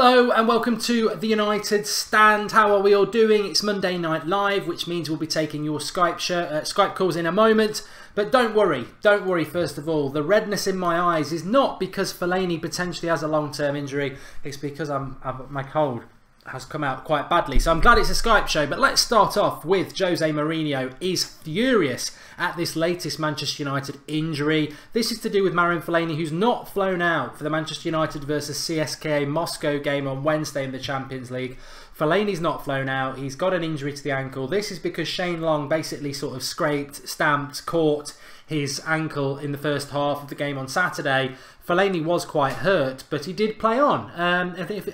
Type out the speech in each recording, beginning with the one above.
Hello and welcome to the United Stand. How are we all doing? It's Monday Night Live, which means we'll be taking your Skype calls in a moment. But don't worry first of all. The redness in my eyes is not because Fellaini potentially has a long-term injury. It's because my cold has come out quite badly. So I'm glad it's a Skype show. But let's start off with Jose Mourinho is furious at this latest Manchester United injury. This is to do with Marouane Fellaini, who's not flown out for the Manchester United versus CSKA Moscow game on Wednesday in the Champions League. Fellaini's not flown out. He's got an injury to the ankle. This is because Shane Long basically sort of stamped, caught his ankle in the first half of the game on Saturday. Fellaini was quite hurt, but he did play on. I think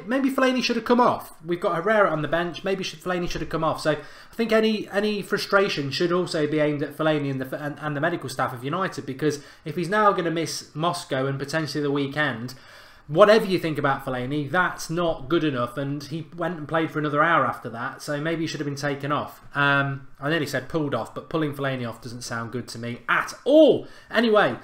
maybe Fellaini should have come off. We've got Herrera on the bench. Maybe Fellaini should have come off. So I think any frustration should also be aimed at Fellaini and the medical staff of United, because if he's now going to miss Moscow and potentially the weekend, whatever you think about Fellaini, that's not good enough. And he went and played for another hour after that, so maybe he should have been taken off. I nearly said pulled off, but pulling Fellaini off doesn't sound good to me at all. Anyway,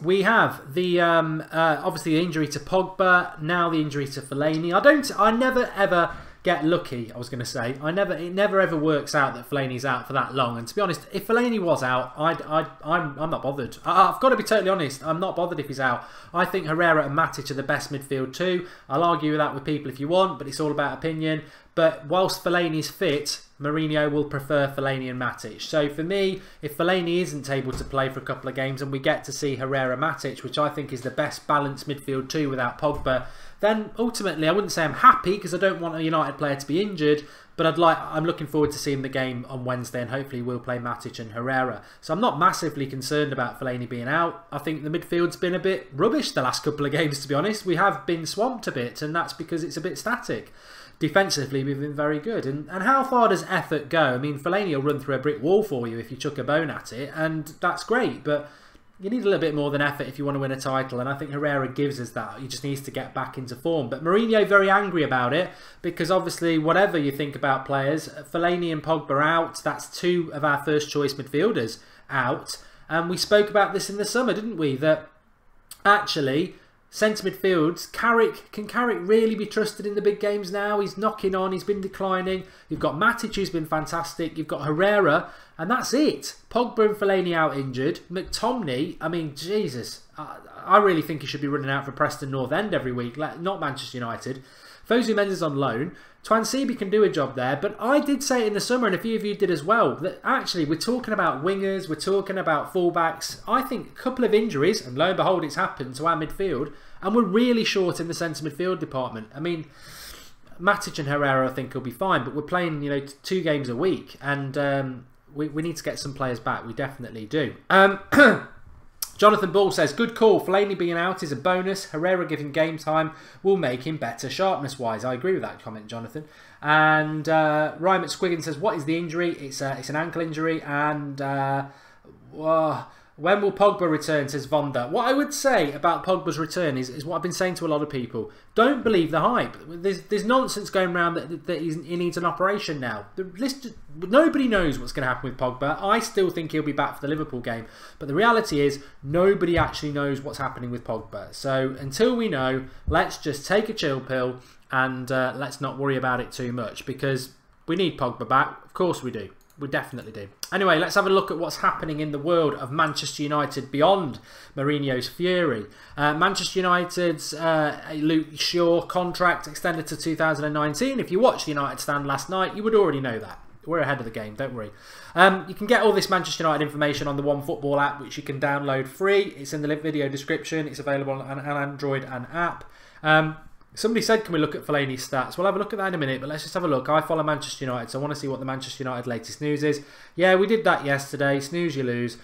we have the obviously the injury to Pogba, now the injury to Fellaini. I never ever get lucky. I was going to say it never ever works out that Fellaini's out for that long. And to be honest, if Fellaini was out, I'm not bothered. I've got to be totally honest. I'm not bothered if he's out. I think Herrera and Matic are the best midfield too. I'll argue that with people if you want, but it's all about opinion. But whilst Fellaini's fit, Mourinho will prefer Fellaini and Matic. So for me, if Fellaini isn't able to play for a couple of games and we get to see Herrera-Matic, which I think is the best balanced midfield too without Pogba, then ultimately I wouldn't say I'm happy because I don't want a United player to be injured, but I'm looking forward to seeing the game on Wednesday, and hopefully we'll play Matic and Herrera. So I'm not massively concerned about Fellaini being out. I think the midfield's been a bit rubbish the last couple of games, to be honest. We have been swamped a bit, and that's because it's a bit static. Defensively, we've been very good. And how far does effort go? I mean, Fellaini will run through a brick wall for you if you chuck a bone at it, and that's great, but you need a little bit more than effort if you want to win a title, and I think Herrera gives us that. He just needs to get back into form. But Mourinho very angry about it, because obviously whatever you think about players, Fellaini and Pogba are out. That's two of our first choice midfielders out. And we spoke about this in the summer, didn't we? That actually centre midfields, can Carrick really be trusted in the big games now? He's knocking on, he's been declining. You've got Matic, who's been fantastic. You've got Herrera, and that's it. Pogba and Fellaini out injured. McTominay, I mean, Jesus, I really think he should be running out for Preston North End every week, not Manchester United. Fosu Mendes on loan. Twansibi can do a job there, but I did say it in the summer, and a few of you did as well, that actually we're talking about wingers, we're talking about fullbacks. I think a couple of injuries, and lo and behold it's happened to our midfield, and we're really short in the centre midfield department. I mean, Matic and Herrera I think will be fine, but we're playing 2 games a week, and we need to get some players back. We definitely do. Jonathan Ball says, good call. Fellaini being out is a bonus. Herrera giving game time will make him better sharpness-wise. I agree with that comment, Jonathan. And Ryan McSquiggin says, what is the injury? It's an ankle injury. And when will Pogba return, says Vonda. What I would say about Pogba's return is what I've been saying to a lot of people. Don't believe the hype. There's nonsense going around that he needs an operation now. Nobody knows what's going to happen with Pogba. I still think he'll be back for the Liverpool game. But the reality is, nobody actually knows what's happening with Pogba. So until we know, let's just take a chill pill and let's not worry about it too much, because we need Pogba back. Of course we do. We definitely do. Anyway, let's have a look at what's happening in the world of Manchester United beyond Mourinho's fury. Manchester United's Luke Shaw contract extended to 2019. If you watched the United Stand last night, you would already know that. We're ahead of the game, don't worry. You can get all this Manchester United information on the OneFootball app, which you can download free. It's in the video description. It's available on Android and app. Somebody said, can we look at Fellaini's stats? We'll have a look at that in a minute, but let's just have a look. I follow Manchester United, so I want to see what the Manchester United latest news is. Yeah, we did that yesterday. Snooze, you lose.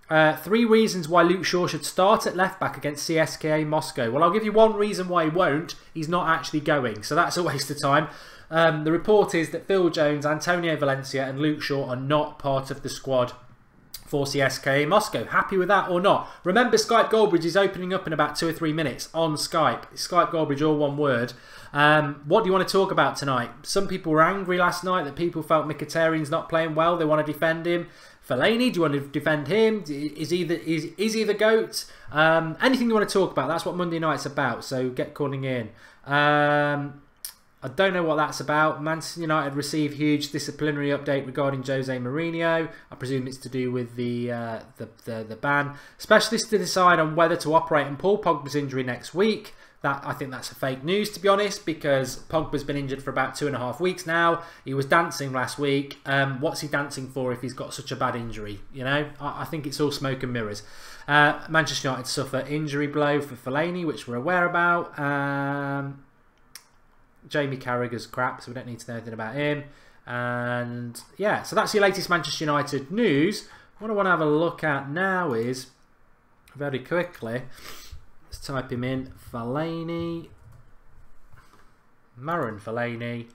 3 reasons why Luke Shaw should start at left-back against CSKA Moscow. Well, I'll give you one reason why he won't. He's not actually going, so that's a waste of time. The report is that Phil Jones, Antonio Valencia and Luke Shaw are not part of the squad for CSKA Moscow. Happy with that or not? Remember, Skype Goldbridge is opening up in about 2 or 3 minutes on Skype. Skype Goldbridge, all one word. What do you want to talk about tonight? Some people were angry last night that people felt Mkhitaryan's not playing well. They want to defend him. Fellaini, do you want to defend him? Is he the GOAT? Anything you want to talk about? That's what Monday night's about. So get calling in. I don't know what that's about. Manchester United received huge disciplinary update regarding Jose Mourinho. I presume it's to do with the ban. Specialists to decide on whether to operate on Paul Pogba's injury next week. I think that's a fake news, to be honest, because Pogba's been injured for about 2.5 weeks now. He was dancing last week. What's he dancing for if he's got such a bad injury? You know, I think it's all smoke and mirrors. Manchester United suffer injury blow for Fellaini, which we're aware about. Jamie Carragher's crap, so we don't need to know anything about him. And yeah, so that's your latest Manchester United news. What I want to have a look at now is, very quickly, let's type him in. Fellaini. Marouane Fellaini.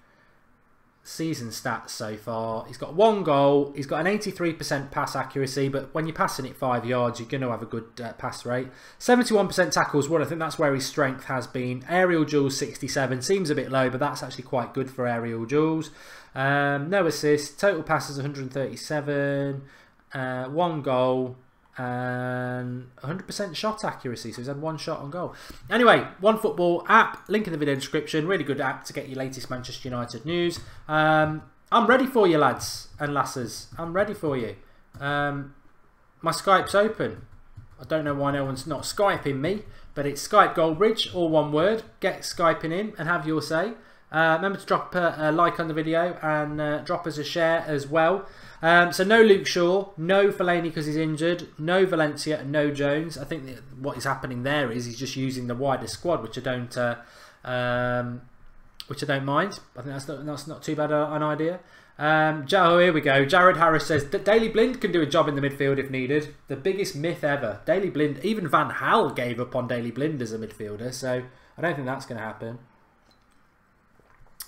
Season stats so far. He's got 1 goal. He's got an 83% pass accuracy, but when you're passing it 5 yards, you're going to have a good pass rate. 71% tackles. Well, I think that's where his strength has been. Aerial duels 67. Seems a bit low, but that's actually quite good for aerial duels. No assists. Total passes 137. 1 goal. And 100% shot accuracy, so he's had 1 shot on goal. Anyway, OneFootball app, link in the video description. Really good app to get your latest Manchester United news. I'm ready for you, lads and lasses. I'm ready for you. My Skype's open. I don't know why no one's not Skyping me, but it's Skype Goldbridge, all one word. Get Skyping in and have your say. Remember to drop a like on the video and drop us a share as well. So no Luke Shaw, no Fellaini because he's injured, no Valencia, no Jones. I think what is happening there is he's just using the wider squad, which I don't mind. I think that's not too bad an idea. Oh, here we go. Jared Harris says that Daley Blind can do a job in the midfield if needed. The biggest myth ever. Daley Blind, even Van Gaal gave up on Daley Blind as a midfielder, so I don't think that's going to happen.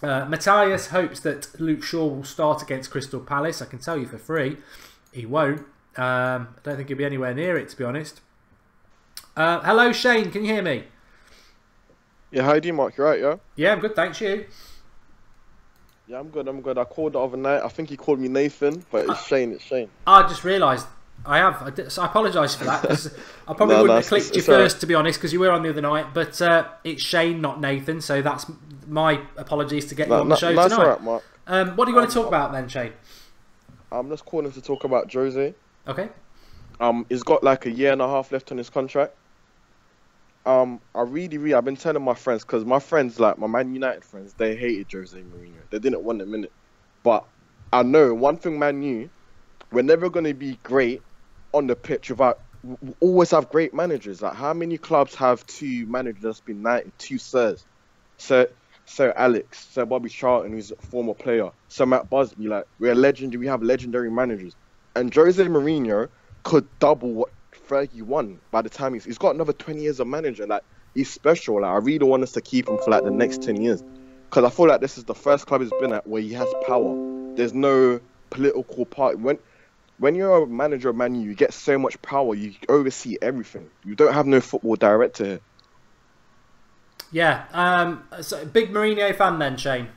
Matthias hopes that Luke Shaw will start against Crystal Palace. I can tell you for free, he won't. I don't think he'll be anywhere near it, to be honest. Hello, Shane. Can you hear me? Yeah, how do you, Mark? You right, yeah? Yeah, I'm good, thanks. You? Yeah, I'm good. I called the other night. I think he called me Nathan, but it's Shane. It's Shane. I just realised I have. So I apologise for that. I probably wouldn't have clicked you first, to be honest, because you were on the other night. But it's Shane, not Nathan. So that's my apologies to get you on the show tonight. That's all right, Mark. What do you want to talk about then, Shane? I'm just calling to talk about Jose. Okay. He's got like 1.5 years left on his contract. I've been telling my friends, because my friends, like my Man United friends, they hated Jose Mourinho. They didn't want him in it. But I know one thing, Man U, we're never going to be great on the pitch without. We always have great managers. Like, how many clubs have 2 managers that's been knighted, 2 sirs? Sir Alex, Sir Bobby Charlton, who's a former player, Sir Matt Busby. Like, we're legendary. We have legendary managers, and Jose Mourinho could double what Fergie won by the time he's got another 20 years of manager. Like, he's special. Like, I really want us to keep him for like the next 10 years, because I feel like this is the first club he's been at where he has power. There's no political party. When you're a manager of Man U, you get so much power. You oversee everything. You don't have no football director here. Yeah. So big Mourinho fan then, Shane?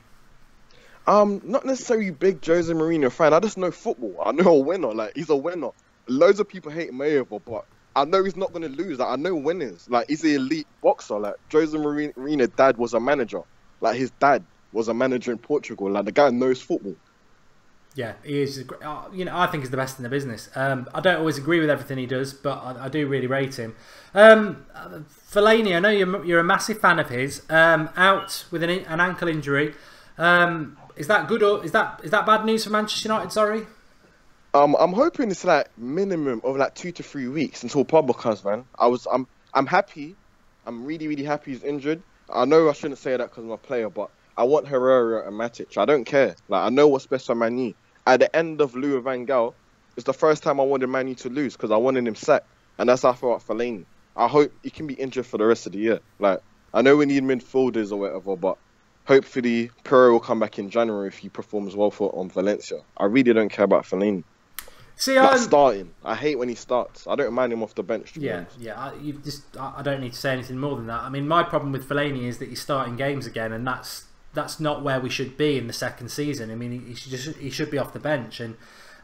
Not necessarily big Jose Mourinho fan. I just know football. I know a winner. Like, he's a winner. Loads of people hate Mayweather, but I know he's not going to lose. Like, I know winners. Like, he's an elite boxer. Like, Jose Mourinho's dad was a manager. Like, his dad was a manager in Portugal. Like, the guy knows football. Yeah, he is. You know, I think he's the best in the business. I don't always agree with everything he does, but I do really rate him. Fellaini, I know you're a massive fan of his. Out with an ankle injury. Is that good or is that bad news for Manchester United? Sorry. I'm hoping it's like minimum of like 2 to 3 weeks until Pogba comes, man. I'm happy. I'm really happy he's injured. I know I shouldn't say that because I'm a player, but I want Herrera and Matic. I don't care. Like, I know what's best for Man U. At the end of Louis van Gaal, it's the first time I wanted Man U to lose because I wanted him sacked, and that's how I felt about Fellaini. I hope he can be injured for the rest of the year. Like, I know we need midfielders or whatever, but hopefully Pereira will come back in January if he performs well on Valencia. I really don't care about Fellaini. See, Not starting. I hate when he starts. I don't mind him off the bench. Yeah. I don't need to say anything more than that. I mean, my problem with Fellaini is that he's starting games again, and that's not where we should be in the second season. I mean, he should be off the bench, and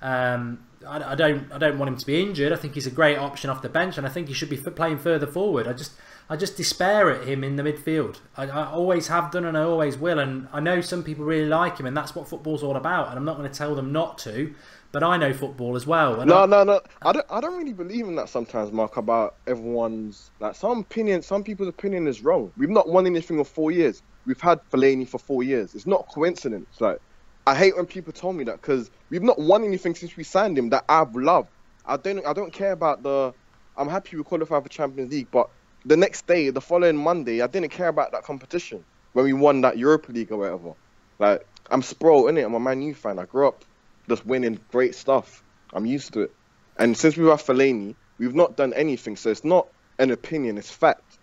I don't want him to be injured. I think he's a great option off the bench, and I think he should be playing further forward. I just despair at him in the midfield. I always have done, and I always will. And I know some people really like him, and that's what football's all about. And I'm not going to tell them not to. But I know football as well. No. I don't really believe in that sometimes, Mark, about everyone's... Like, some people's opinion is wrong. We've not won anything for 4 years. We've had Fellaini for 4 years. It's not a coincidence. Like, I hate when people tell me that, because we've not won anything since we signed him that I've loved. I don't care about the... I'm happy we qualified for Champions League, but the next day, the following Monday, I didn't care about that competition when we won that Europa League or whatever. Like, I'm spoiled, innit? I'm a Man U fan. I grew up just winning great stuff. I'm used to it. And since we have Fellaini, we've not done anything. So it's not an opinion, it's fact.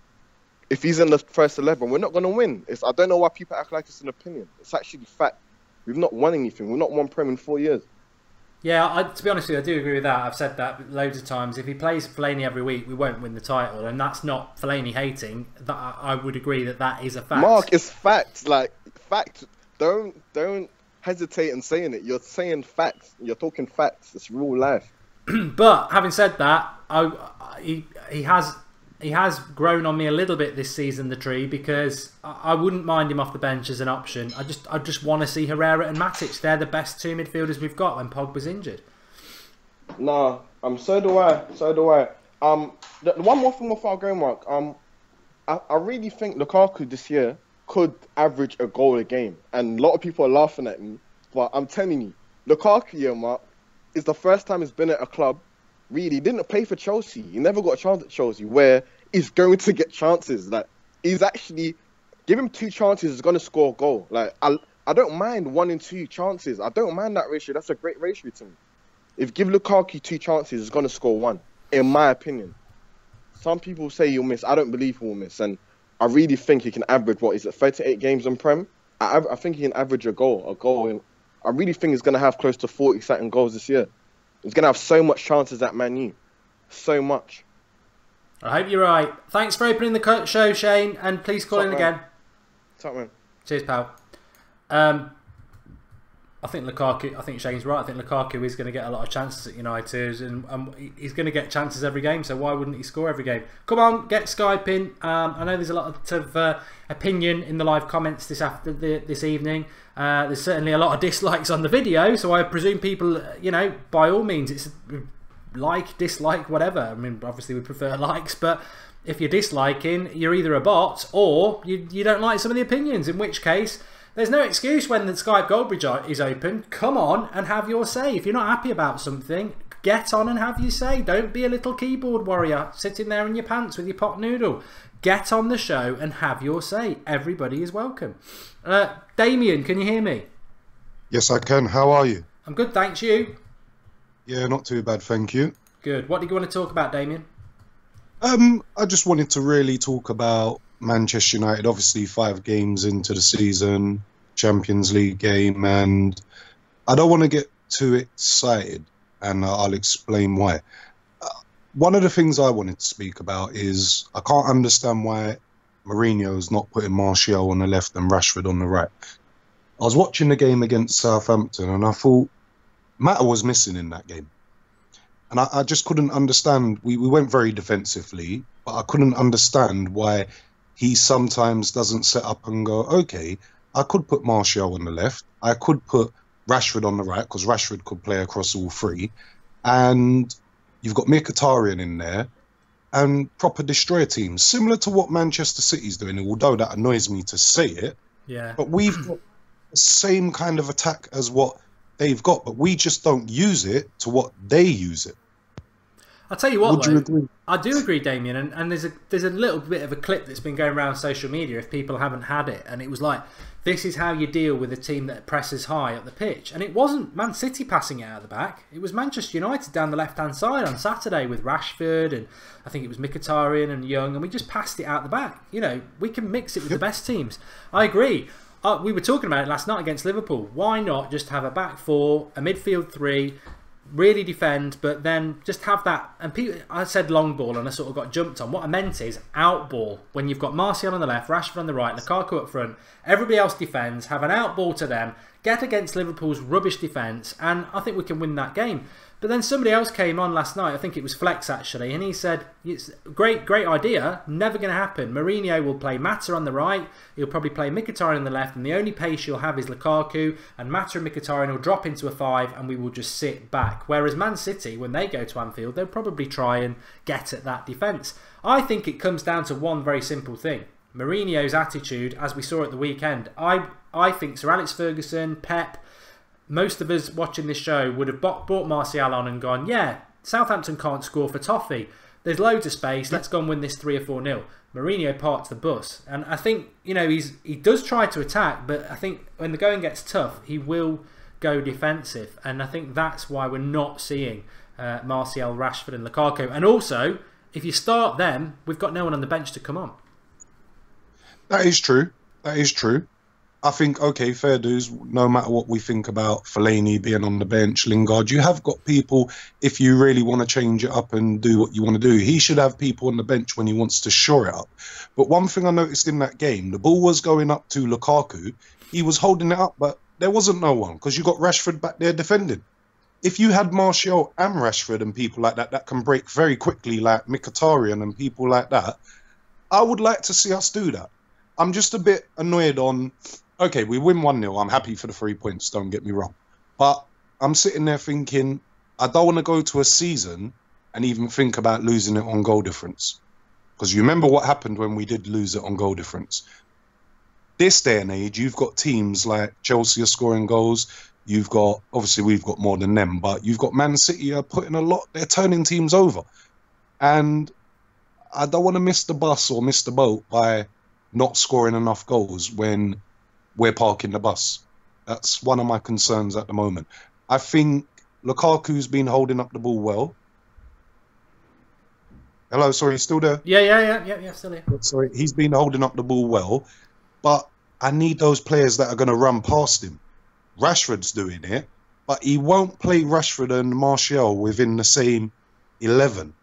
If he's in the first 11, we're not going to win. I don't know why people act like it's an opinion. It's actually fact. We've not won anything. We've not won Prem in 4 years. Yeah, to be honest with you, I do agree with that. I've said that loads of times. If he plays Fellaini every week, we won't win the title. And that's not Fellaini hating. I would agree that is a fact. Mark, it's fact. Like, fact. Don't hesitate in saying it. You're saying facts. You're talking facts. It's real life. But having said that, he has grown on me a little bit this season, the tree, because I wouldn't mind him off the bench as an option. I just want to see Herrera and Matic. They're the best two midfielders we've got when Pogba's injured. Nah, so do I. One more thing before I go, Mark. I really think Lukaku this year could average a goal a game, and a lot of people are laughing at me, but I'm telling you, Lukaku, Mark, is the first time he's been at a club. Really, he didn't play for Chelsea. He never got a chance at Chelsea, where he's going to get chances. Like, he's actually, give him 2 chances, he's going to score a goal. Like, I don't mind 1 and 2 chances. I don't mind that ratio. That's a great ratio to me. If give Lukaku 2 chances, he's going to score 1, in my opinion. Some people say he'll miss. I don't believe he'll miss, and I really think he can average, 38 games in Prem? I think he can average a goal. I really think he's going to have close to 40 second goals this year. He's going to have so much chances at Man U. So much. I hope you're right. Thanks for opening the show, Shane, and please call in again. Top man. Cheers, pal. I think Shane's right. I think Lukaku is going to get a lot of chances at United, and he's going to get chances every game, so why wouldn't he score every game? Come on, get Skype in. I know there's a lot of opinion in the live comments this evening. There's certainly a lot of dislikes on the video, so I presume people, by all means, it's like, dislike, whatever. I mean, obviously we prefer likes, but if you're disliking, you're either a bot or you don't like some of the opinions, in which case... There's no excuse when the Skype Goldbridge is open. Come on and have your say. If you're not happy about something, get on and have your say. Don't be a little keyboard warrior sitting there in your pants with your pot noodle. Get on the show and have your say. Everybody is welcome. Damien, can you hear me? Yes, I can. How are you? I'm good, thanks. You? Yeah, not too bad, thank you. Good. What do you want to talk about, Damien? I just wanted to really talk about Manchester United, obviously 5 games into the season, Champions League game, and I don't want to get too excited, and I'll explain why. One of the things I wanted to speak about is I can't understand why Mourinho's not putting Martial on the left and Rashford on the right. I was watching the game against Southampton and I thought Mata was missing in that game. And I just couldn't understand. We went very defensively, but I couldn't understand why he sometimes doesn't set up and go, okay, I could put Martial on the left. I could put Rashford on the right, because Rashford could play across all 3. And you've got Mkhitaryan in there and proper destroyer teams, similar to what Manchester City's doing, although that annoys me to say it. Yeah. But we've got the same kind of attack as what they've got, but we just don't use it to what they use it. I'll tell you what, Would you agree? I do agree, Damien, and there's a little bit of a clip that's been going around social media if people haven't had it, and it was like, this is how you deal with a team that presses high at the pitch. And it wasn't Man City passing it out of the back, it was Manchester United down the left-hand side on Saturday with Rashford, and I think it was Mkhitaryan and Young, and we just passed it out the back. We can mix it with the best teams. I agree. We were talking about it last night against Liverpool. Why not just have a back 4, a midfield 3, really defend, but then just have that. And people, I said long ball and I sort of got jumped on. What I meant is out ball. When you've got Martial on the left, Rashford on the right, Lukaku up front, everybody else defends, have an out ball to them, get against Liverpool's rubbish defence, and I think we can win that game. But then somebody else came on last night, I think it was Flex actually, and he said, it's a great idea, never going to happen. Mourinho will play Mata on the right, he'll probably play Mkhitaryan on the left, and the only pace you'll have is Lukaku, and Mata and Mkhitaryan will drop into a 5, and we will just sit back. Whereas Man City, when they go to Anfield, they'll probably try and get at that defence. I think it comes down to one very simple thing. Mourinho's attitude, as we saw at the weekend. I think Sir Alex Ferguson, Pep, most of us watching this show would have brought Martial on and gone, yeah, Southampton can't score for toffee. There's loads of space. Let's go and win this 3 or 4-0. Mourinho parks the bus. And I think, you know, he does try to attack, but I think when the going gets tough, he will go defensive. And I think that's why we're not seeing Martial, Rashford and Lukaku. And also, if you start them, we've got no one on the bench to come on. That is true. That is true. I think, okay, fair dues, no matter what we think about Fellaini being on the bench, Lingard, you have got people, if you really want to change it up and do what you want to do, he should have people on the bench when he wants to shore it up. But one thing I noticed in that game, the ball was going up to Lukaku, he was holding it up, but there wasn't no one, because you got Rashford back there defending. If you had Martial and Rashford and people like that can break very quickly, like Mkhitaryan and people like that, I would like to see us do that. I'm just a bit annoyed on... Okay, we win 1-0. I'm happy for the 3 points, don't get me wrong. But I'm sitting there thinking, I don't want to go to a season and even think about losing it on goal difference. Because you remember what happened when we did lose it on goal difference. This day and age, you've got teams like Chelsea are scoring goals. You've got, obviously we've got more than them, but you've got Man City are putting a lot, they're turning teams over. And I don't want to miss the bus or miss the boat by not scoring enough goals when we're parking the bus. That's one of my concerns at the moment. I think Lukaku's been holding up the ball well. Hello, sorry, still there? Yeah, still here. Sorry, he's been holding up the ball well, but I need those players that are going to run past him. Rashford's doing it, but he won't play Rashford and Martial within the same 11.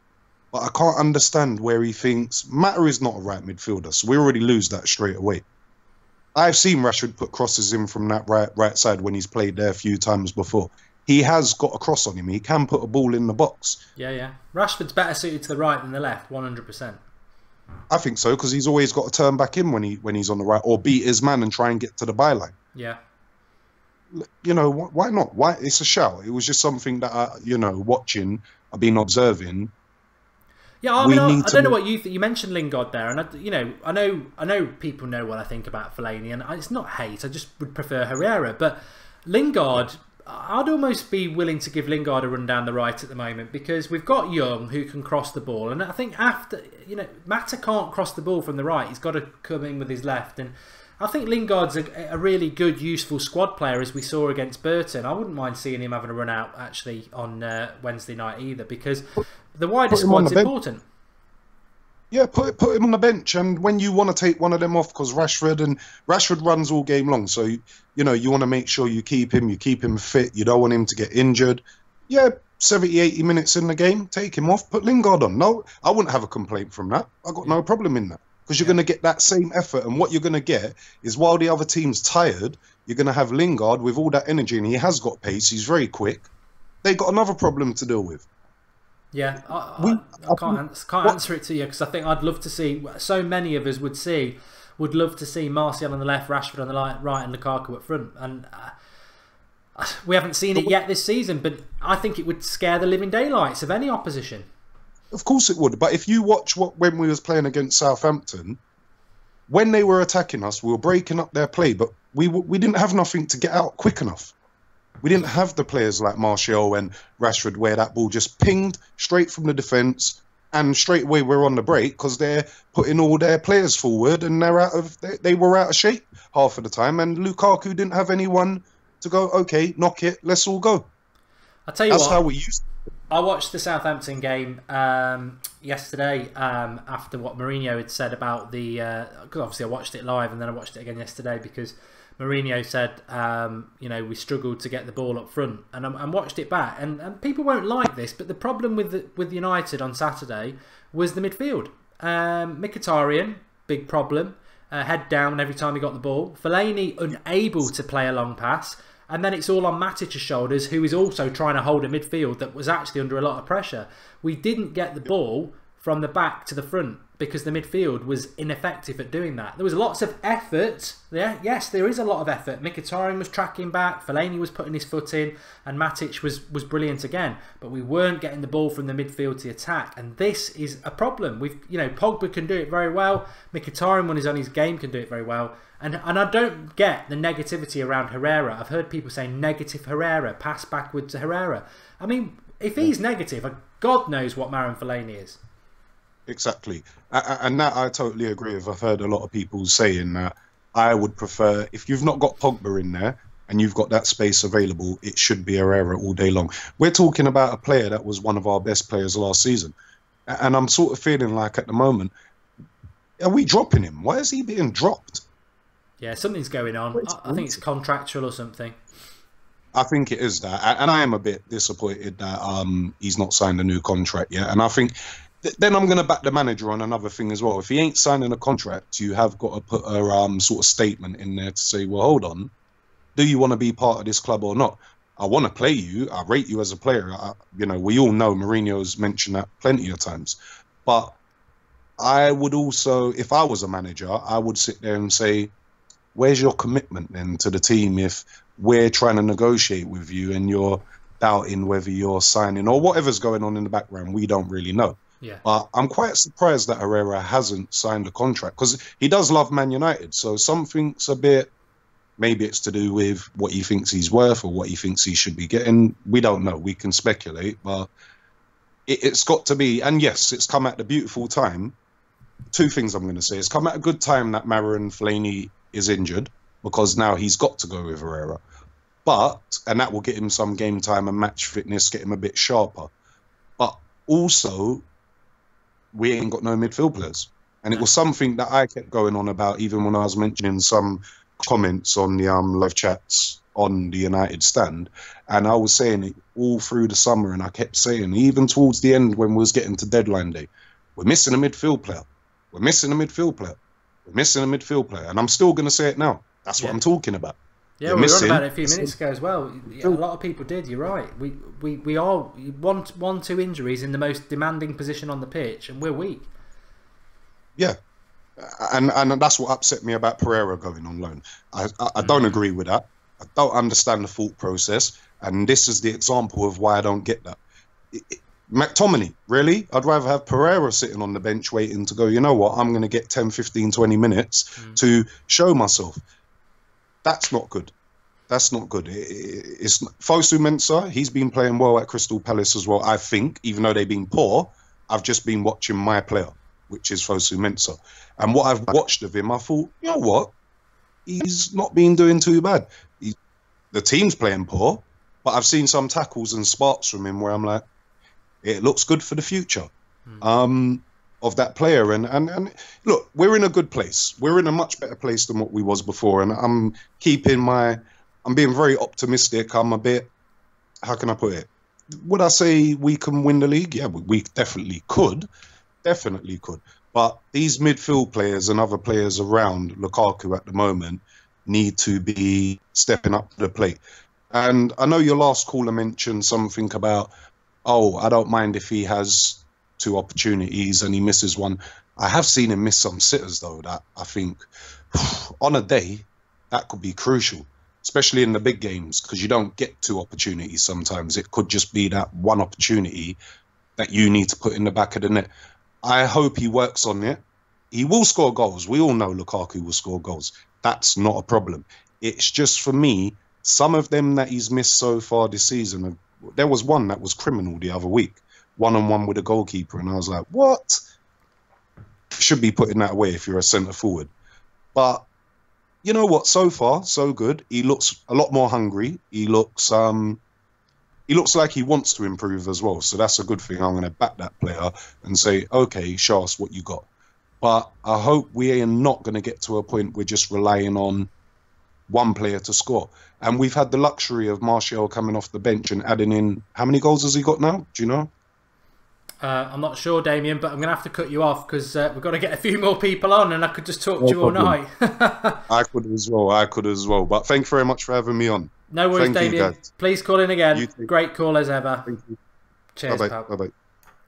But I can't understand where he thinks Mata is not a right midfielder, so we already lose that straight away. I've seen Rashford put crosses in from that right side when he's played there a few times before. He has got a cross on him. He can put a ball in the box. Yeah. Rashford's better suited to the right than the left, 100%. I think so, because he's always got to turn back in when he's on the right, or beat his man and try and get to the byline. Yeah. You know, why not? Why? It's a shout. It was just something that watching, I've been observing. Yeah, I don't know what you think. You mentioned Lingard there, and I know people know what I think about Fellaini, and it's not hate. I just would prefer Herrera, but Lingard, I'd almost be willing to give Lingard a run down the right at the moment, because we've got Young who can cross the ball, and I think after Mata can't cross the ball from the right. He's got to come in with his left, and I think Lingard's a really good, useful squad player, as we saw against Burton. I wouldn't mind seeing him having a run out actually on Wednesday night either, because the wider squad's important. Yeah, put him on the bench, and when you want to take one of them off, because Rashford runs all game long, so you want to make sure you keep him fit. You don't want him to get injured. Yeah, 70, 80 minutes in the game, take him off, put Lingard on. No, I wouldn't have a complaint from that. I got no problem in that, because you're going to get that same effort, and what you're going to get is, while the other team's tired, you're going to have Lingard with all that energy, and he has got pace. He's very quick. They got another problem to deal with. Yeah, I can't answer it to you, because I think I'd love to see, so many of us would love to see Martial on the left, Rashford on the right, and Lukaku up front. And we haven't seen it yet this season, but I think it would scare the living daylights of any opposition. Of course it would, but if you watch when we was playing against Southampton, when they were attacking us, we were breaking up their play, but we didn't have nothing to get out quick enough. We didn't have the players like Martial and Rashford where that ball just pinged straight from the defence, and straight away we're on the break, because they're putting all their players forward, and they were out of shape half of the time, and Lukaku didn't have anyone to go, okay, knock it, let's all go. I'll tell you That's how we used to. I watched the Southampton game yesterday after what Mourinho had said about because obviously I watched it live and then I watched it again yesterday because Mourinho said, you know, we struggled to get the ball up front, and I watched it back, and people won't like this, but the problem with United on Saturday was the midfield. Mkhitaryan, big problem, head down every time he got the ball. Fellaini unable to play a long pass, and then it's all on Matic's shoulders, who is also trying to hold a midfield that was actually under a lot of pressure. We didn't get the ball from the back to the front because the midfield was ineffective at doing that. There was lots of effort. Yes, there is a lot of effort. Mkhitaryan was tracking back, Fellaini was putting his foot in, and Matic was brilliant again. But we weren't getting the ball from the midfield to attack, and this is a problem. You know, Pogba can do it very well. Mkhitaryan, when he's on his game, can do it very well. And I don't get the negativity around Herrera. I've heard people saying negative Herrera, pass backward to Herrera. I mean, if he's negative, God knows what Marouane Fellaini is. Exactly. And that I totally agree with. I've heard a lot of people saying that. I would prefer, if you've not got Pogba in there and you've got that space available, it should be Herrera all day long. We're talking about a player that was one of our best players last season. And I'm sort of feeling like at the moment, are we dropping him? Why is he being dropped? Yeah, something's going on. I think it's contractual or something. I think it is that. And I am a bit disappointed that he's not signed a new contract yet. And I think then I'm going to back the manager on another thing as well. If he ain't signing a contract, you have got to put a sort of statement in there to say, well, hold on, do you want to be part of this club or not? I want to play you. I rate you as a player. You know, we all know Mourinho's mentioned that plenty of times. But I would also, if I was a manager, I would sit there and say, where's your commitment then to the team if we're trying to negotiate with you and you're doubting whether you're signing or whatever's going on in the background? We don't really know. Yeah. But I'm quite surprised that Herrera hasn't signed a contract because he does love Man United. So something's a bit, maybe it's to do with what he thinks he's worth or what he thinks he should be getting. We don't know. We can speculate, but it's got to be. And yes, it's come at a beautiful time. Two things I'm going to say. It's come at a good time that Marouane Fellaini is injured because now he's got to go with Herrera. And that will get him some game time and match fitness, get him a bit sharper. But also, we ain't got no midfield players. And it was something that I kept going on about even when I was mentioning some comments on the live chats on the United stand. And I was saying it all through the summer, and I kept saying, even towards the end when we was getting to deadline day, we're missing a midfield player. We're missing a midfield player. We're missing a midfield player. And I'm still going to say it now. That's what I'm talking about. Yeah, we were on about it a few minutes ago as well. A lot of people did, you're right. We are one, two injuries in the most demanding position on the pitch, and we're weak. Yeah. And that's what upset me about Pereira going on loan. I don't agree with that. I don't understand the thought process. And this is the example of why I don't get that. McTominay, really? I'd rather have Pereira sitting on the bench waiting to go, you know what, I'm going to get 10, 15, 20 minutes to show myself. That's not good. That's not good. It's Fosu Mensah, he's been playing well at Crystal Palace as well, I think, even though they've been poor. I've just been watching my player, which is Fosu Mensah. And what I've watched of him, I thought, you know what, he's not been doing too bad. The team's playing poor, but I've seen some tackles and sparks from him where I'm like, it looks good for the future of that player. And look, we're in a good place. We're in a much better place than what we was before. And I'm being very optimistic. I'm a bit, how can I put it? Would I say we can win the league? Yeah, we definitely could. Definitely could. But these midfield players and other players around Lukaku at the moment need to be stepping up to the plate. And I know your last caller mentioned something about, oh, I don't mind if he has 2 opportunities and he misses one. I have seen him miss some sitters, though, that I think on a day, that could be crucial, especially in the big games, because you don't get 2 opportunities sometimes. It could just be that one opportunity that you need to put in the back of the net. I hope he works on it. He will score goals. We all know Lukaku will score goals. That's not a problem. It's just, for me, some of them that he's missed so far this season, there was one that was criminal the other week, 1-on-1 with a goalkeeper, and I was like, what? Should be putting that away if you're a centre forward. But you know what? So far, so good. He looks a lot more hungry. He looks like he wants to improve as well. So that's a good thing. I'm going to back that player and say, okay, show us what you got. But I hope we are not going to get to a point we're just relying on one player to score. And we've had the luxury of Martial coming off the bench and adding in. How many goals has he got now? Do you know? I'm not sure, Damien, but I'm going to have to cut you off because we've got to get a few more people on and I could just talk to you all night. I could as well. But thank you very much for having me on. No worries, Damien. Please call in again. Great call as ever. Thank you. Cheers, pal. Bye-bye.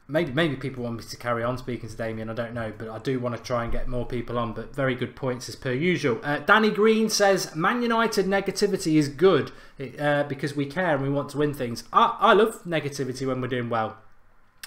Maybe people want me to carry on speaking to Damien, I don't know, but I do want to try and get more people on, but very good points as per usual. Danny Green says, Man United negativity is good because we care and we want to win things. I love negativity when we're doing well.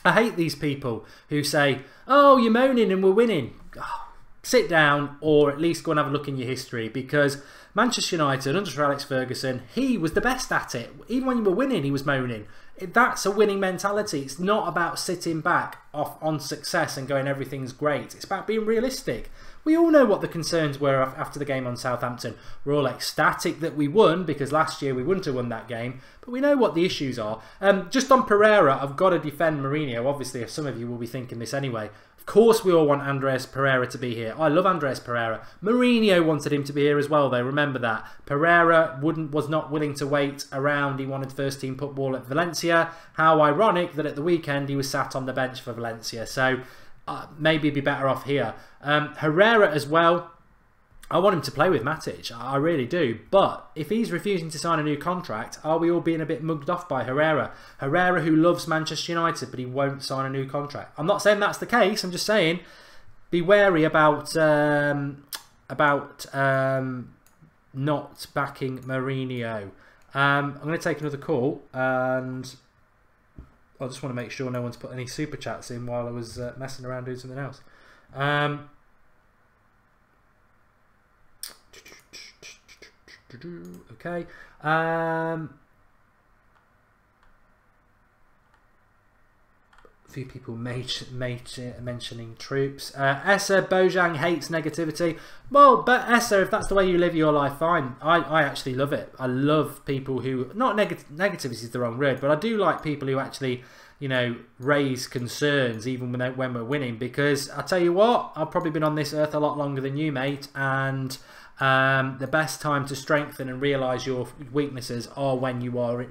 I hate these people who say, oh, you're moaning and we're winning. Oh, sit down or at least go and have a look in your history, because Manchester United under Sir Alex Ferguson, he was the best at it. Even when you were winning, he was moaning. That's a winning mentality. It's not about sitting back off on success and going everything's great. It's about being realistic. We all know what the concerns were after the game on Southampton. We're all ecstatic that we won because last year we wouldn't have won that game. But we know what the issues are. Just on Pereira, I've got to defend Mourinho. Obviously, some of you will be thinking this anyway. Of course we all want Andreas Pereira to be here. I love Andreas Pereira. Mourinho wanted him to be here as well, though. Remember that. Pereira was not willing to wait around. He wanted first team football at Valencia. How ironic that at the weekend he was sat on the bench for Valencia. So maybe be better off here. Herrera as well. I want him to play with Matic. I really do. But if he's refusing to sign a new contract, are we all being a bit mugged off by Herrera? Herrera who loves Manchester United, but he won't sign a new contract. I'm not saying that's the case. I'm just saying be wary about not backing Mourinho. I'm going to take another call, and I just want to make sure no one's put any super chats in while I was messing around doing something else. Okay. A few people mentioning troops. Essa Bojang hates negativity. Well, but Essa, if that's the way you live your life, fine. I actually love it. I love people who, not negativity is the wrong word, but I do like people who actually, you know, raise concerns even when we're winning, because I tell you what, I've probably been on this earth a lot longer than you, mate, and the best time to strengthen and realise your weaknesses are when you are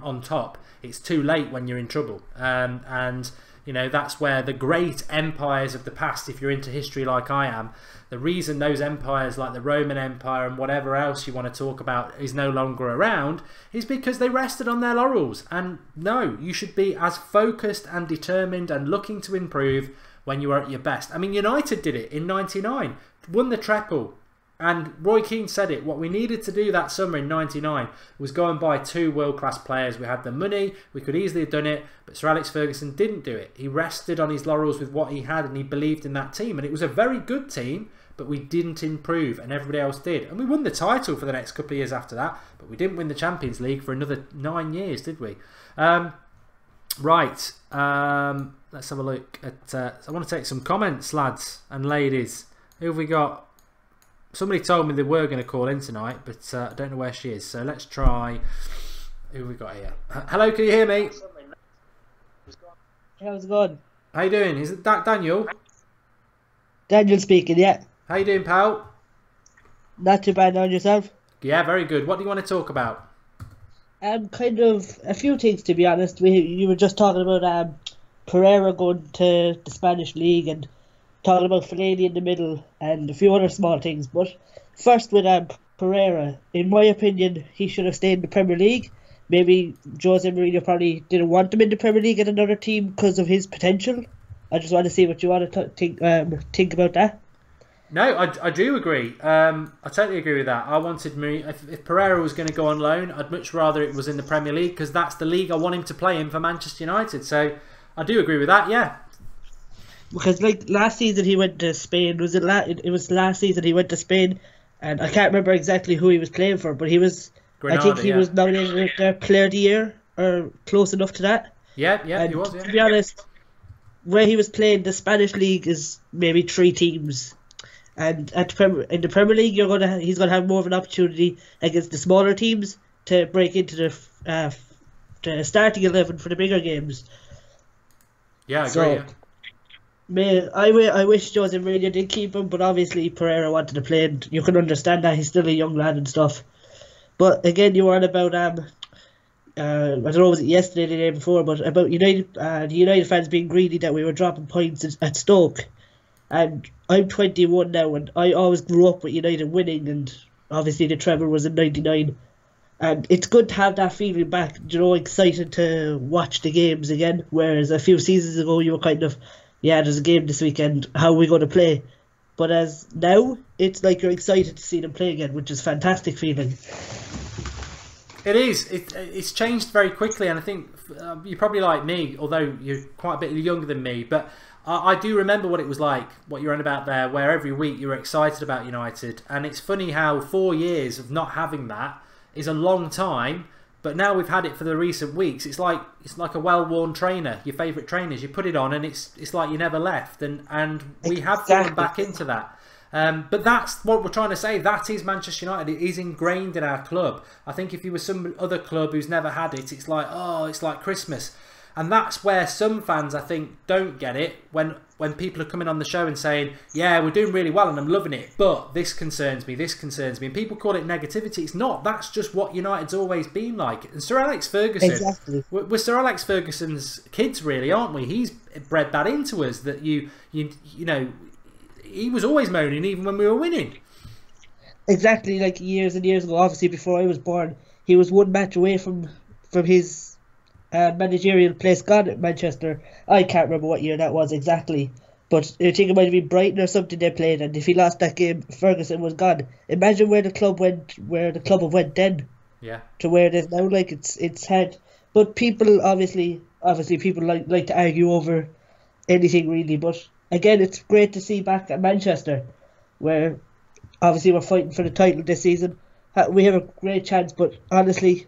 on top. It's too late when you're in trouble, and you know, that's where the great empires of the past, if you're into history like I am, the reason those empires like the Roman Empire and whatever else you want to talk about is no longer around is because they rested on their laurels. And no, you should be as focused and determined and looking to improve when you are at your best. I mean, United did it in '99, won the treble. And Roy Keane said it, what we needed to do that summer in '99 was go and buy 2 world-class players. We had the money, we could easily have done it, but Sir Alex Ferguson didn't do it. He rested on his laurels with what he had and he believed in that team. And it was a very good team, but we didn't improve and everybody else did. And we won the title for the next couple of years after that, but we didn't win the Champions League for another 9 years, did we? Right, let's have a look at... I want to take some comments, lads and ladies. Who have we got? Somebody told me they were going to call in tonight, but I don't know where she is. So let's try. Who have we got here? Hello, can you hear me? How's it going? How you doing? Is it Daniel? Daniel speaking, yeah. How you doing, pal? Not too bad, on yourself? Yeah, very good. What do you want to talk about? Kind of a few things, to be honest. You were just talking about Pereira going to the Spanish League and talking about Fellaini in the middle and a few other small things. But first with Pereira, in my opinion, he should have stayed in the Premier League. Maybe Jose Mourinho probably didn't want him in the Premier League at another team because of his potential. I just want to see what you want to think about that. No, I do agree. I totally agree with that. I wanted Mourinho, if Pereira was going to go on loan, I'd much rather it was in the Premier League because that's the league I want him to play in for Manchester United. So I do agree with that, yeah. Because like last season he went to Spain. It was last season he went to Spain, and I can't remember exactly who he was playing for, but he was. Granada, I think he was nominated Player of the Year or close enough to that. Yeah, and he was. Yeah. To be honest, where he was playing, the Spanish league is maybe 3 teams, and in the Premier League he's gonna have more of an opportunity against the smaller teams to break into the starting 11 for the bigger games. Yeah, I agree. I wish Jose Mourinho did keep him, but obviously Pereira wanted to play, and you can understand that he's still a young lad and stuff. But again, you were on about I don't know, was it yesterday or the day before, but about United, the United fans being greedy that we were dropping points at Stoke. And I'm 21 now, and I always grew up with United winning, and obviously the treble was in '99. And it's good to have that feeling back, excited to watch the games again. Whereas a few seasons ago, you were kind of, yeah, there's a game this weekend, how are we going to play? But as now, it's like you're excited to see them play again, which is a fantastic feeling. It is. It's changed very quickly, and I think you're probably like me, although you're quite a bit younger than me, but I do remember what it was like, what you're on about there, where every week you were excited about United. And it's funny how 4 years of not having that is a long time, but now we've had it for the recent weeks. It's like a well-worn trainer, your favourite trainers. You put it on and it's like you never left, and we have fallen back into that. But that's what we're trying to say. That is Manchester United. It is ingrained in our club. I think if you were some other club who's never had it, it's like, oh, it's like Christmas. And that's where some fans, I think, don't get it when people are coming on the show and saying, yeah, we're doing really well and I'm loving it, but this concerns me, and people call it negativity. It's not. That's just what United's always been like. And Sir Alex Ferguson, exactly. We're Sir Alex Ferguson's kids, really, aren't we? He's bred that into us, that you know, he was always moaning even when we were winning. Exactly, like years and years ago, obviously before I was born, he was one match away from his managerial place gone at Manchester. I can't remember what year that was exactly, but I think it might have been Brighton or something they played, and if he lost that game, Ferguson was gone. Imagine where the club have went then. Yeah. To where it is now. Like it's hard. But people obviously people like to argue over anything really, but again, it's great to see back at Manchester, where obviously we're fighting for the title this season. We have a great chance, but honestly,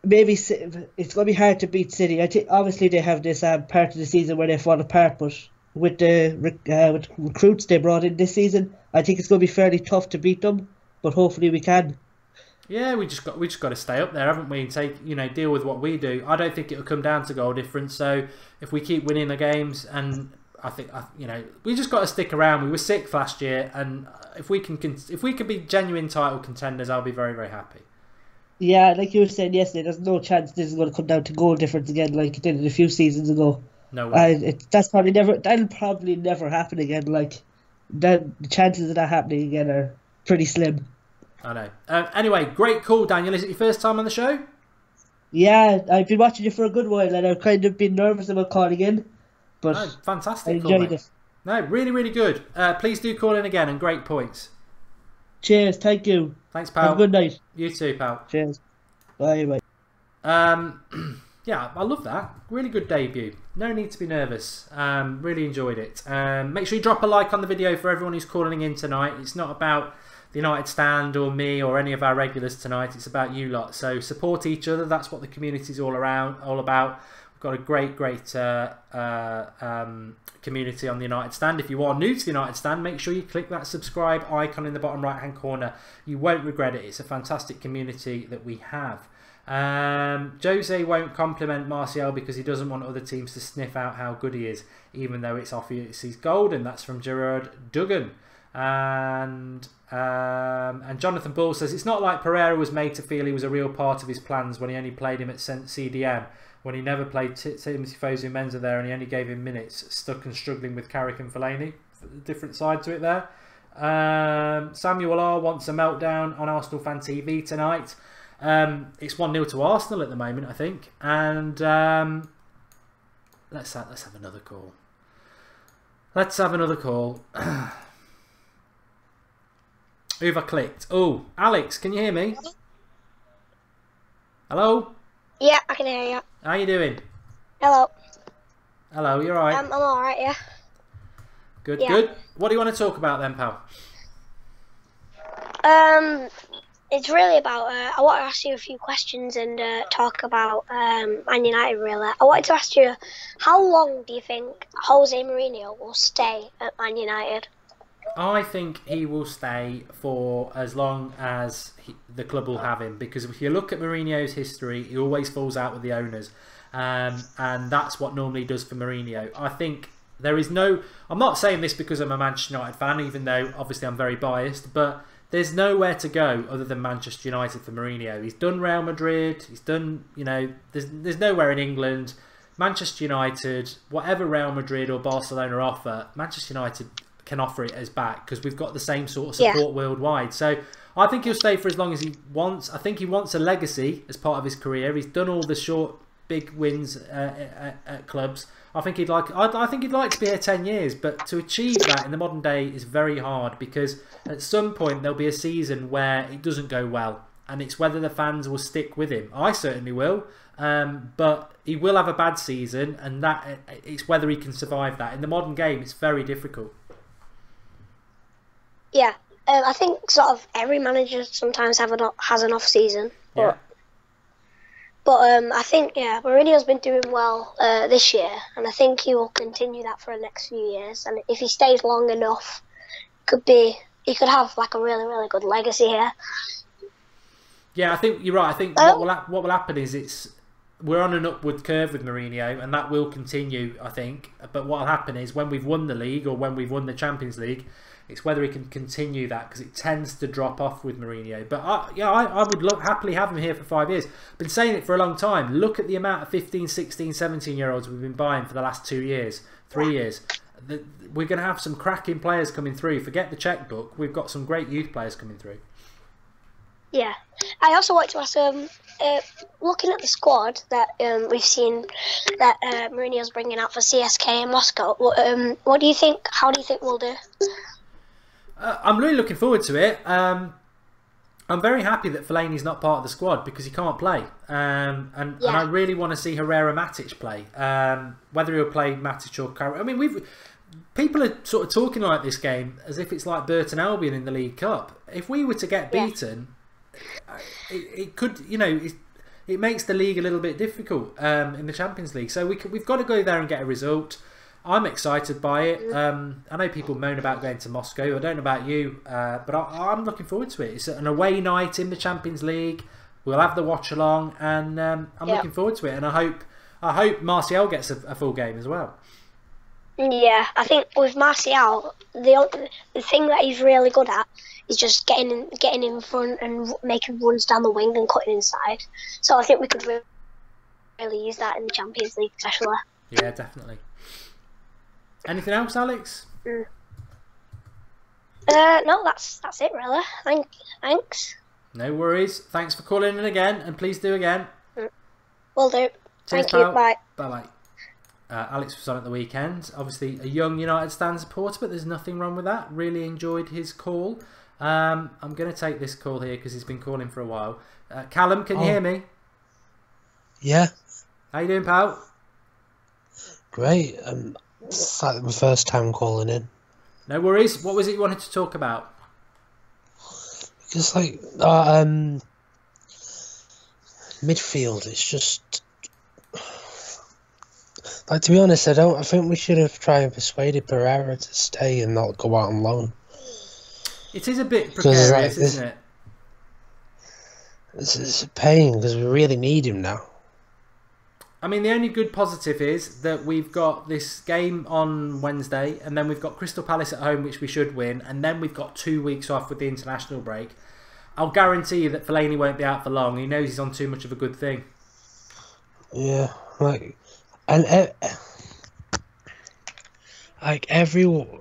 maybe it's going to be hard to beat City. I think obviously they have this part of the season where they fall apart, but with the with recruits they brought in this season, I think it's going to be fairly tough to beat them. But hopefully we can. Yeah, we just got to stay up there, haven't we? And deal with what we do. I don't think it'll come down to goal difference. So if we keep winning the games, and I think we just got to stick around. We were sixth last year, and if we can be genuine title contenders, I'll be very, very happy. Yeah, like you were saying yesterday, there's no chance this is going to come down to goal difference again, like it did a few seasons ago. No way. That'll probably never happen again. Like the chances of that happening again are pretty slim. I know. Anyway, great call, Daniel. Is it your first time on the show? Yeah, I've been watching you for a good while, and I've kind of been nervous about calling in. But fantastic. I enjoyed it. No, really, really good. Please do call in again, and great points. Cheers, thank you. Thanks, pal. Have a good night. You too, pal. Cheers. Bye. Yeah, I love that. Really good debut. No need to be nervous. Really enjoyed it. Make sure you drop a like on the video for everyone who's calling in tonight. It's not about the United Stand or me or any of our regulars tonight. It's about you lot. So support each other. That's what the community's all about. We've got a great community on the United Stand. If you are new to the United Stand, make sure you click that subscribe icon in the bottom right hand corner. You won't regret it. It's a fantastic community that we have. Jose won't compliment Martial because he doesn't want other teams to sniff out how good he is, even though it's obvious he's golden. That's from Gerard Duggan. And Jonathan Bull says it's not like Pereira was made to feel he was a real part of his plans when he only played him at CDM, when he never played Timothy Fosu Mensah there and he only gave him minutes, stuck and struggling with Carrick and Fellaini. Different side to it there. Samuel R wants a meltdown on Arsenal Fan TV tonight. It's 1-0 to Arsenal at the moment, I think. And let's have another call. Let's have another call. Who've I clicked? Oh, Alex, can you hear me? Hello? Yeah, I can hear you. How you doing? Hello. Hello, you alright? I'm alright, yeah. Good, yeah. Good. What do you want to talk about then, pal? It's really about, I want to ask you a few questions and talk about Man United, really. I wanted to ask you, how long do you think Jose Mourinho will stay at Man United? I think he will stay for as long as the club will have him, because if you look at Mourinho's history, he always falls out with the owners, and that's what normally does for Mourinho. I think There is no... I'm not saying this because I'm a Manchester United fan, even though obviously I'm very biased, but there's nowhere to go other than Manchester United for Mourinho. He's done Real Madrid, he's done, you know, there's nowhere in England. Manchester United, whatever Real Madrid or Barcelona offer, Manchester United can offer it as back because we've got the same sort of support worldwide. So I think he'll stay for as long as he wants. I think he wants a legacy as part of his career. He's done all the short, big wins at clubs. I think he'd like to be here 10 years, but to achieve that in the modern day is very hard because at some point there'll be a season where it doesn't go well, and it's whether the fans will stick with him. I certainly will, but he will have a bad season, and that it's whether he can survive that. In the modern game, it's very difficult. Yeah, I think sort of every manager sometimes has an off season. Yeah. But I think, Mourinho's been doing well this year, and I think he will continue that for the next few years. And if he stays long enough, he could have like a really, really good legacy here. Yeah, I think you're right. I think what will happen is we're on an upward curve with Mourinho, and that will continue, I think. But what will happen is when we've won the league or when we've won the Champions League, it's whether he can continue that because it tends to drop off with Mourinho. But I would happily have him here for 5 years. Been saying it for a long time. Look at the amount of 15, 16, 17-year-olds we've been buying for the last 2 years, 3 years. We're going to have some cracking players coming through. Forget the checkbook. We've got some great youth players coming through. Yeah. I also want to ask, looking at the squad that we've seen that Mourinho's bringing out for CSKA Moscow, what do you think? How do you think we'll do? I'm really looking forward to it. I'm very happy that Fellaini's not part of the squad because he can't play. And I really want to see Herrera Matic play. Whether he'll play Matic or Carragher. I mean, people are sort of talking like this game as if it's like Burton Albion in the League Cup. If we were to get beaten, it could, you know, it makes the league a little bit difficult in the Champions League. So we've got to go there and get a result. I'm excited by it. I know people moan about going to Moscow. I don't know about you, but I'm looking forward to it. It's an away night in the Champions League. We'll have the watch along, and I'm looking forward to it. And I hope Martial gets a full game as well. Yeah, I think with Martial, the thing that he's really good at is just getting in front and making runs down the wing and cutting inside. So I think we could really use that in the Champions League, especially. Yeah, definitely. Anything else, Alex? No, that's it really. Thanks. No worries. Thanks for calling in again, and please do again. Will do. Thank you. Bye. Bye. Alex was on at the weekend. Obviously, a young United stand supporter, but there's nothing wrong with that. Really enjoyed his call. I'm going to take this call here because he's been calling for a while. Callum, can you hear me? Yeah. How you doing, pal? Great. It's like my first time calling in. No worries. What was it you wanted to talk about? Just like midfield. It's just like, to be honest, I think we should have tried and persuaded Pereira to stay and not go out on loan. It is a bit precarious, isn't it? It's a pain because we really need him now. I mean, the only good positive is that we've got this game on Wednesday, and then we've got Crystal Palace at home, which we should win, and then we've got 2 weeks off with the international break. I'll guarantee you that Fellaini won't be out for long. He knows he's on too much of a good thing. Yeah, like everyone,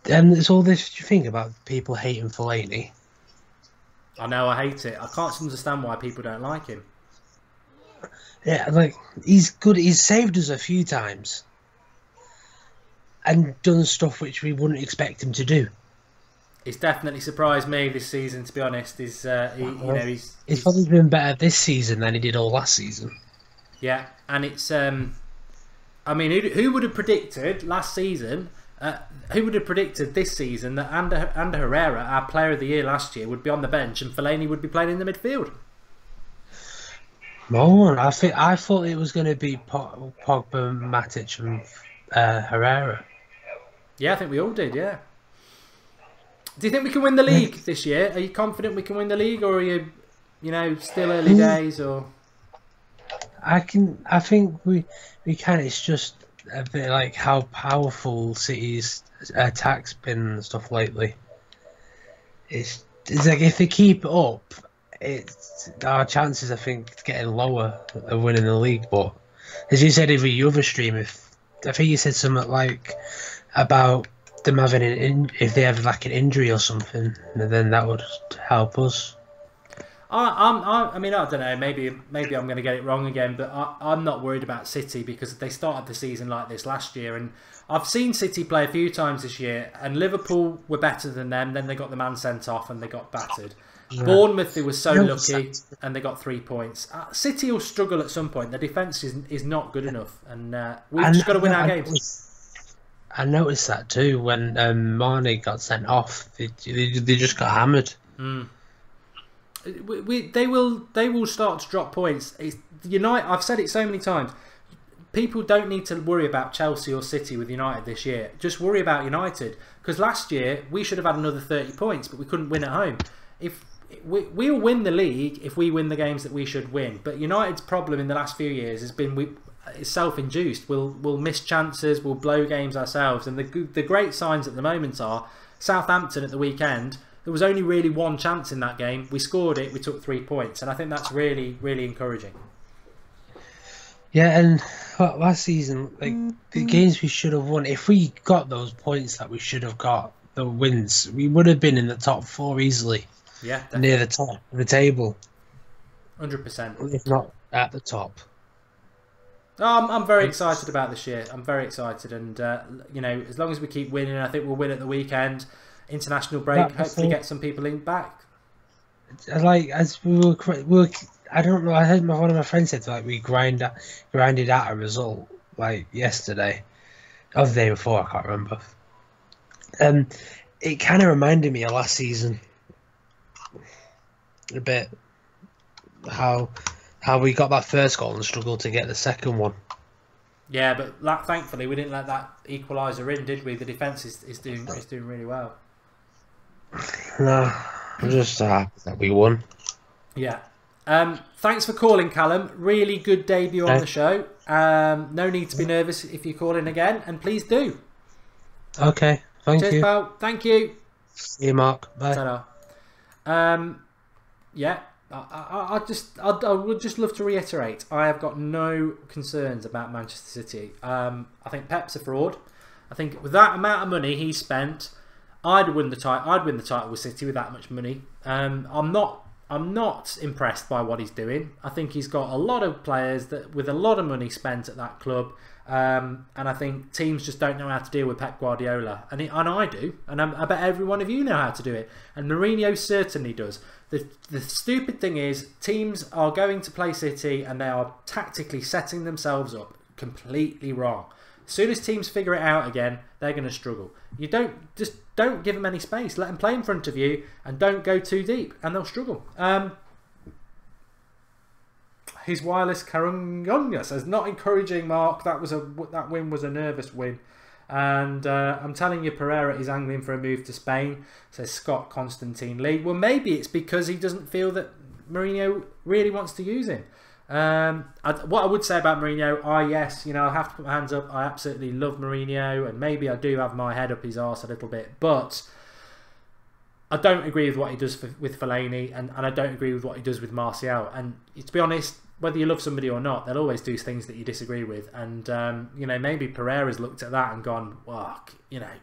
and it's all this thing about people hating Fellaini. I know, I hate it. I can't understand why people don't like him. Yeah, like, he's good. He's saved us a few times and done stuff which we wouldn't expect him to do. He's definitely surprised me this season, to be honest. He's probably been better this season than he did all last season. Yeah, and it's I mean, who would have predicted last season? Who would have predicted this season that Ander Herrera, our Player of the Year last year, would be on the bench and Fellaini would be playing in the midfield? No, I thought it was going to be Pogba, Matic, and Herrera. Yeah, I think we all did. Yeah. Do you think we can win the league this year? Are you confident we can win the league, or are you, still early days? Or I think we can. It's just a bit like how powerful City's attack's been and stuff lately. It's like if they keep it up, our chances I think getting lower of winning the league. But as you said in the other stream, I think you said something like about them having if they have like an injury or something, then that would help us. I mean, I don't know. Maybe I'm going to get it wrong again, but I'm not worried about City because they started the season like this last year, and I've seen City play a few times this year, and Liverpool were better than them. Then they got the man sent off, and they got battered. Yeah. Bournemouth, they were so lucky, and they got 3 points. City will struggle at some point. Their defence is not good enough, and we've just got to win our games. I noticed that too when Mane got sent off. They just got hammered. Mm. They will start to drop points. United. I've said it so many times. People don't need to worry about Chelsea or City with United this year. Just worry about United, because last year we should have had another 30 points, but we couldn't win at home. If we'll win the league if we win the games that we should win. But United's problem in the last few years has been it's self-induced. We'll miss chances. We'll blow games ourselves. And the great signs at the moment are Southampton at the weekend. There was only really one chance in that game. We scored it. We took 3 points, and I think that's really, really encouraging. Yeah, and last season, like the games we should have won, if we got those points that we should have got, the wins, we would have been in the top 4 easily. Yeah, definitely. Near the top of the table. 100%. If not at the top. I'm very excited about this year. I'm very excited, and as long as we keep winning, I think we'll win at the weekend. International break, hopefully get some people in back. Like as we were, I don't know. I heard one of my friends said like we grinded out a result like yesterday, or the day before. I can't remember. It kind of reminded me of last season a bit. How we got that first goal and struggled to get the second one. Yeah, but thankfully we didn't let that equaliser in, did we? The defence is doing really well. No, I'm just happy that we won. Yeah. Thanks for calling, Callum. Really good debut on the show. No need to be nervous if you call in again, and please do. Okay, thank you. Cheers, pal. Thank you. See you, Mark. Bye. Ta-da. Yeah. I would just love to reiterate, I have got no concerns about Manchester City. I think Pep's a fraud. I think with that amount of money he spent, I'd win the title with City with that much money. I'm not impressed by what he's doing. I think he's got a lot of players that with a lot of money spent at that club, and I think teams just don't know how to deal with Pep Guardiola, and I do, and I bet every one of you know how to do it, and Mourinho certainly does. The stupid thing is teams are going to play City and they are tactically setting themselves up completely wrong. As soon as teams figure it out again, they're going to struggle. You don't give them any space. Let them play in front of you and don't go too deep, and they'll struggle. His wireless Karungonga says, not encouraging, Mark. That win was a nervous win. And I'm telling you, Pereira is angling for a move to Spain, says Scott Constantine Lee. Well, maybe it's because he doesn't feel that Mourinho really wants to use him. What I would say about Mourinho, yes, I have to put my hands up. I absolutely love Mourinho, and maybe I do have my head up his arse a little bit, but I don't agree with what he does with Fellaini, and I don't agree with what he does with Martial. And to be honest, whether you love somebody or not, they'll always do things that you disagree with. And maybe Pereira's looked at that and gone, well,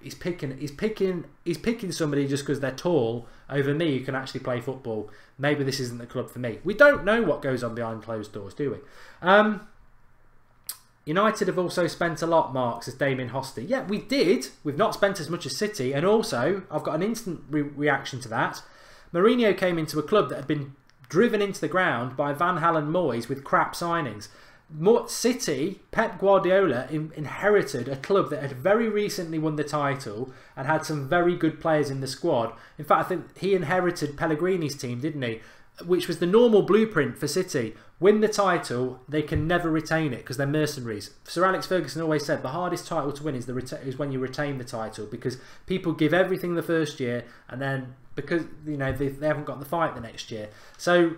he's picking somebody just because they're tall over me who can actually play football. Maybe this isn't the club for me. We don't know what goes on behind closed doors, do we? United have also spent a lot, Mark, says Damien Hosty. Yeah, we did. We've not spent as much as City. And also, I've got an instant reaction to that. Mourinho came into a club that had been driven into the ground by Van Hal and Moyes with crap signings. City, Pep Guardiola inherited a club that had very recently won the title and had some very good players in the squad. In fact, I think he inherited Pellegrini's team, didn't he? Which was the normal blueprint for City. Win the title, they can never retain it because they're mercenaries. Sir Alex Ferguson always said the hardest title to win is when you retain the title, because people give everything the first year and then because they haven't got the fight the next year. So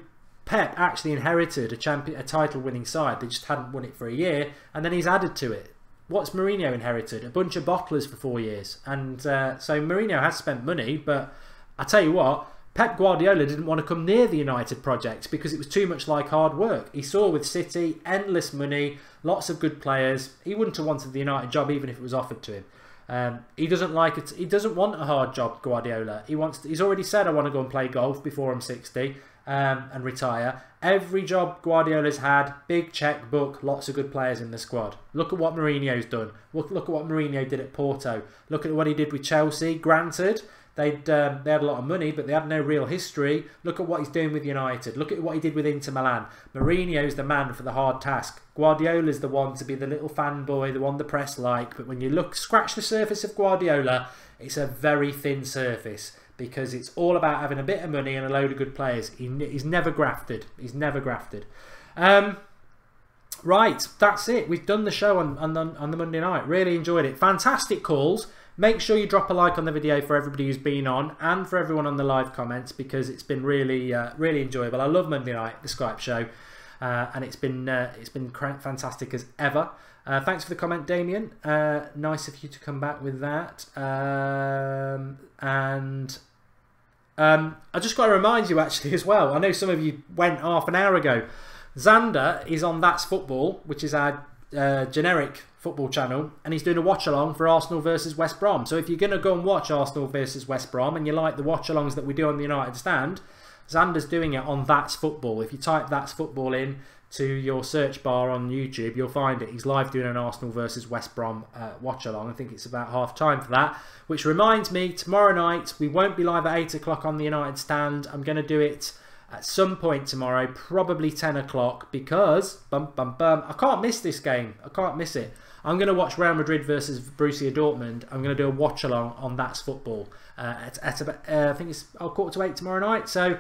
Pep actually inherited a title-winning side. They just hadn't won it for a year, and then he's added to it. What's Mourinho inherited? A bunch of bottlers for 4 years. And so Mourinho has spent money, but I tell you what, Pep Guardiola didn't want to come near the United project because it was too much like hard work. He saw with City, endless money, lots of good players. He wouldn't have wanted the United job even if it was offered to him. He doesn't like it. He doesn't want a hard job, Guardiola. He's already said, I want to go and play golf before I'm 60 and retire. Every job Guardiola's had, big checkbook, lots of good players in the squad. Look at what Mourinho's done. Look at what Mourinho did at Porto. Look at what he did with Chelsea. Granted, they had a lot of money, but they had no real history. Look at what he's doing with United. Look at what he did with Inter Milan. Mourinho's the man for the hard task. Guardiola's the one to be the little fanboy, the one the press like. But when you scratch the surface of Guardiola, it's a very thin surface because it's all about having a bit of money and a load of good players. He's never grafted. He's never grafted. Right, that's it. We've done the show on the Monday night. Really enjoyed it. Fantastic calls. Make sure you drop a like on the video for everybody who's been on and for everyone on the live comments because it's been really, really enjoyable. I love Monday night, the Skype show, and it's been fantastic as ever. Thanks for the comment, Damien. Nice of you to come back with that. I just got to remind you actually as well. I know some of you went half an hour ago. Xander is on That's Football, which is our generic football channel, and he's doing a watch along for Arsenal versus West Brom. So if you're going to go and watch Arsenal versus West Brom and you like the watch alongs that we do on the United Stand, Xander's doing it on That's Football. If you type That's Football in to your search bar on YouTube, you'll find it. He's live doing an Arsenal versus West Brom watch along. I think it's about half time for that, which reminds me, tomorrow night we won't be live at 8 o'clock on the United Stand. I'm going to do it at some point tomorrow, probably 10 o'clock, because I can't miss this game. I can't miss it. I'm going to watch Real Madrid versus Borussia Dortmund. I'm going to do a watch along on That's Football at about, I think it's 7:45 tomorrow night. So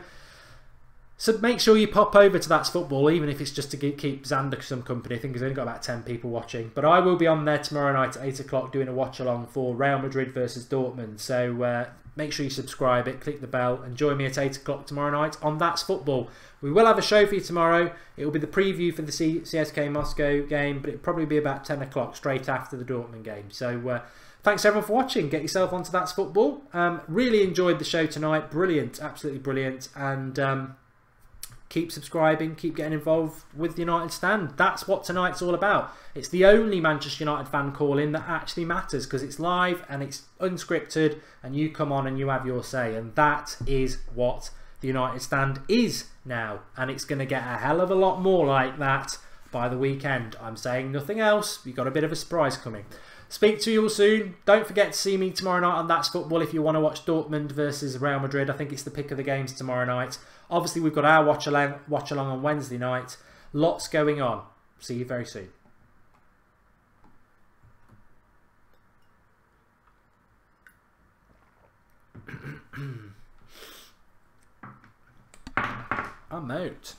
make sure you pop over to That's Football, even if it's just to keep Xander some company. I think he's only got about 10 people watching. But I will be on there tomorrow night at 8 o'clock doing a watch along for Real Madrid versus Dortmund. So make sure you subscribe it, click the bell, and join me at 8 o'clock tomorrow night on That's Football. We will have a show for you tomorrow. It will be the preview for the CSKA Moscow game, but it'll probably be about 10 o'clock, straight after the Dortmund game. So thanks everyone for watching. Get yourself onto That's Football. Really enjoyed the show tonight. Brilliant, absolutely brilliant. And keep subscribing, keep getting involved with the United Stand. That's what tonight's all about. It's the only Manchester United fan call-in that actually matters because it's live and it's unscripted and you come on and you have your say. And that is what the United Stand is now. And it's going to get a hell of a lot more like that by the weekend. I'm saying nothing else. You've got a bit of a surprise coming. Speak to you all soon. Don't forget to see me tomorrow night on That's Football if you want to watch Dortmund versus Real Madrid. I think it's the pick of the games tomorrow night. Obviously, we've got our watch along on Wednesday night. Lots going on. See you very soon. I'm out.